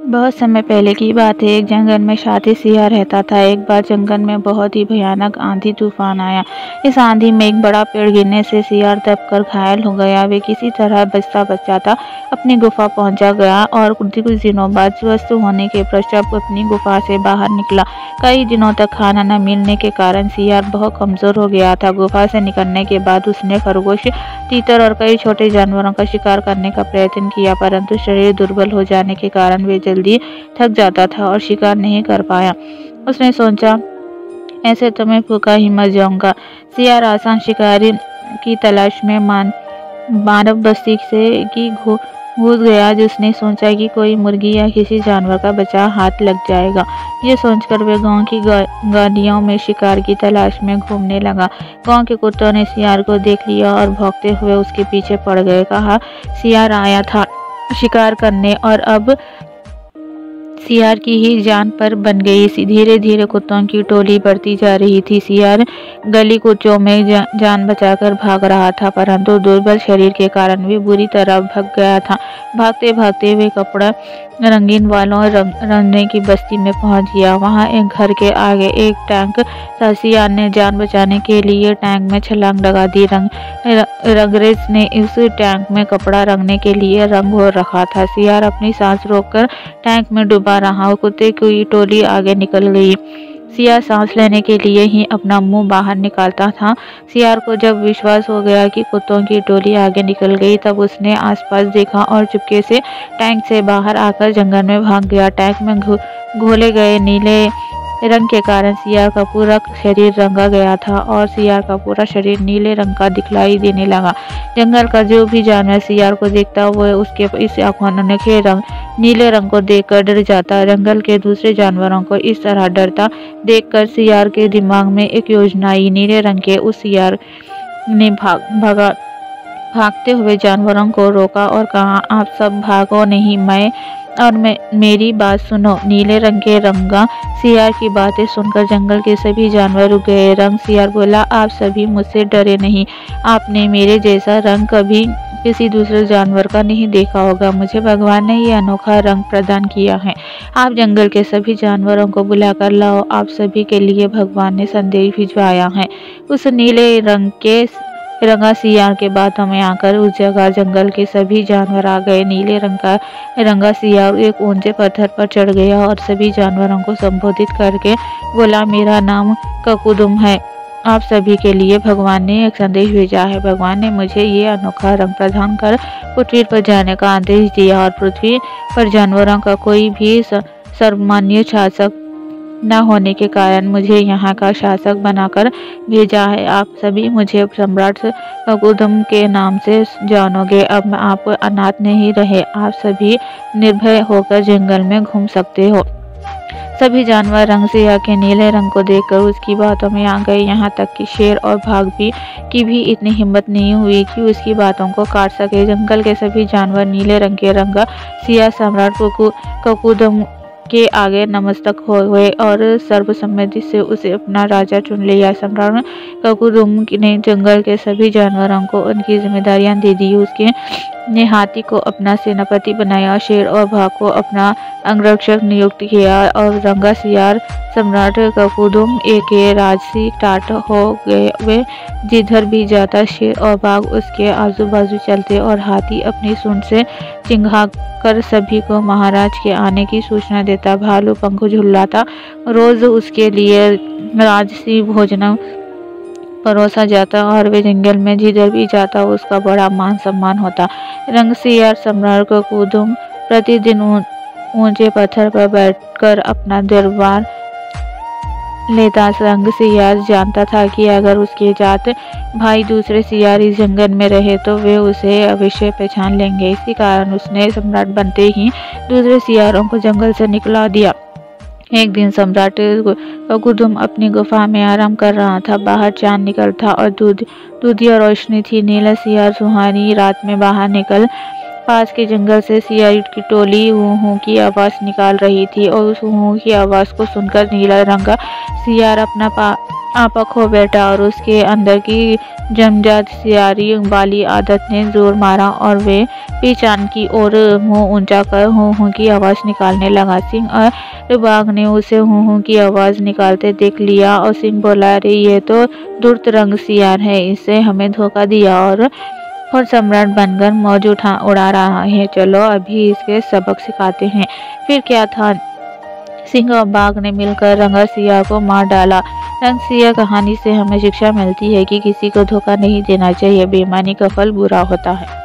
बहुत समय पहले की बात है। एक जंगल में शातिर सियार रहता था। एक बार जंगल में बहुत ही भयानक आंधी तूफान आया। इस आंधी में एक बड़ा पेड़ गिरने से सियार दबकर घायल हो गया। वे किसी तरह बचता बचाता अपनी गुफा पहुंचा गया और कुछ दिनों बाद स्वस्थ होने के पश्चात अपनी गुफा से बाहर निकला। कई दिनों तक खाना न मिलने के कारण सियार बहुत कमजोर हो गया था। गुफा से निकलने के बाद उसने खरगोश, तीतर और कई छोटे जानवरों का शिकार करने का प्रयत्न किया, परंतु शरीर दुर्बल हो जाने के कारण वे जल्दी थक जाता था और शिकार नहीं कर पाया। उसने सोचा, ऐसे तो मैं भूखा ही मर जाऊंगा। सियार आसान शिकारी की तलाश में मानव बस्ती से घुस गया। जिसने सोचा कि कोई मुर्गी या किसी जानवर का बचा हाथ लग जाएगा। ये सोचकर वे गांव की गलियों में शिकार की तलाश में घूमने लगा। गांव के कुत्तों ने सियार को देख लिया और भौंकते हुए उसके पीछे पड़ गए। कहा, सियार आया था शिकार करने और अब सियार की ही जान पर बन गई। धीरे धीरे कुत्तों की टोली बढ़ती जा रही थी। सियार गली कूचों में जान बचाकर भाग रहा था, परंतु दुर्बल शरीर के कारण वे बुरी तरह भग गया था। भागते भागते वे कपड़ा रंगीन वालों रंगने की बस्ती में पहुंच गया। वहां एक घर के आगे एक टैंक था। सियार ने जान बचाने के लिए टैंक में छलांग लगा दी। रंगरेज ने इस टैंक में कपड़ा रंगने के लिए रंग घोर रखा था। सियार अपनी सांस रोककर टैंक में डूबा रहा। कुत्ते की टोली आगे निकल गई। सियार सांस लेने के लिए ही अपना मुंह बाहर निकालता था। सियार को जब विश्वास हो गया कि कुत्तों की टोली आगे निकल गई, तब उसने आसपास देखा और चुपके से टैंक से बाहर आकर जंगल में भाग गया। टैंक में घोले गए नीले रंग के कारण सियार का पूरा शरीर रंगा गया था और सियार का पूरा शरीर नीले रंग का दिखलाई देने लगा। जंगल का जो भी जानवर सियार को देखता वो उसके इस अनोखे नीले रंग को देखकर डर जाता। जंगल के दूसरे जानवरों को इस तरह डरता देखकर सियार के दिमाग में एक योजना आई। नीले रंग के उस सियार ने भागते हुए जानवरों को रोका और कहा, आप सब भागो नहीं, मेरी बात सुनो। नीले रंग के रंगा सियार की बातें सुनकर जंगल के सभी जानवर रुक गए। रंग सियार बोला, आप सभी मुझसे डरे नहीं। आपने मेरे जैसा रंग कभी किसी दूसरे जानवर का नहीं देखा होगा। मुझे भगवान ने ये अनोखा रंग प्रदान किया है। आप जंगल के सभी जानवरों को बुलाकर लाओ। आप सभी के लिए भगवान ने संदेश भिजवाया है। उस नीले रंग के रंगा सियार के बातों में आकर उस जगह जंगल के सभी जानवर आ गए। नीले रंग का रंगा सियार एक ऊंचे पत्थर पर चढ़ गया और सभी जानवरों को संबोधित करके बोला, मेरा नाम ककुदुम है। आप सभी के लिए भगवान ने एक संदेश भेजा है। भगवान ने मुझे ये अनोखा रंग प्रदान कर पृथ्वी पर जाने का आदेश दिया और पृथ्वी पर जानवरों का कोई भी सर्वमान्य शासक न होने के कारण मुझे यहाँ का शासक बनाकर भेजा है। आप सभी मुझे सम्राट ककुदुम के नाम से जानोगे। अब आप अनाथ नहीं रहे। आप सभी निर्भय होकर जंगल में घूम सकते हो। सभी जानवर रंग सियार के नीले रंग को देखकर उसकी बातों में आ गए। यहाँ तक कि शेर और भाग की भी इतनी हिम्मत नहीं हुई कि उसकी बातों को काट सके। जंगल के सभी जानवर नीले रंग के रंगा सियार सम्राट ककुदुम के आगे नमस्तक हो गए और सर्वसम्मति से उसे अपना राजा चुन लिया। सम्राट ककुदुम ने जंगल के सभी जानवरों को उनकी जिम्मेदारियां दे दी। उसके ने हाथी को अपना सेनापति बनाया, शेर और बाघ को अपना अंगरक्षक नियुक्त किया और रंगा सियार सम्राट ककुदुम के राजसी टाट हो गए। वे जिधर भी जाता शेर और बाघ उसके आजू बाजू चलते और हाथी अपनी सूंड से चिंघा कर सभी को महाराज के आने की सूचना देता। भालू पंख झुलाता, रोज उसके लिए राजसी भोजन परोसा जाता और वे जंगल में जिधर भी जाता उसका बड़ा मान सम्मान होता। रंग सियार सम्राट ककुदुम प्रतिदिन ऊंचे पत्थर पर बैठकर अपना दरबार लेता। रंग सियार जानता था कि अगर उसके जात भाई दूसरे सियार इस जंगल में रहे तो वे उसे अवश्य पहचान लेंगे। इसी कारण उसने सम्राट बनते ही दूसरे सियारों को जंगल से निकला दिया। एक दिन सम्राट ककुदुम अपनी गुफा में आराम कर रहा था। बाहर चांद निकल था और दूधिया रोशनी थी। नीला सियार सुहानी रात में बाहर निकल पास के जंगल से सियार की टोली हूँ की आवाज निकाल रही थी और उस हूँ की आवाज को सुनकर नीला रंगा सियार अपना आपा खो बैठा और उसके अंदर की जमजात सियारी वाली आदत ने जोर मारा और वे पहचान की ओर मुंह ऊंचा कर हूँ हूँ की आवाज़ निकालने लगा। सिंह और बाघ ने उसे हूँ हूँ की आवाज़ निकालते देख लिया और सिंह बोला, अरे ये तो धूर्त रंग सियार है, इससे हमें धोखा दिया और सम्राट बनकर मौज उड़ा रहा है। चलो अभी इसके सबक सिखाते हैं। फिर क्या था, सिंह और बाघ ने मिलकर रंगा सियार को मार डाला। रंग सियार कहानी से हमें शिक्षा मिलती है कि किसी को धोखा नहीं देना चाहिए, बेईमानी का फल बुरा होता है।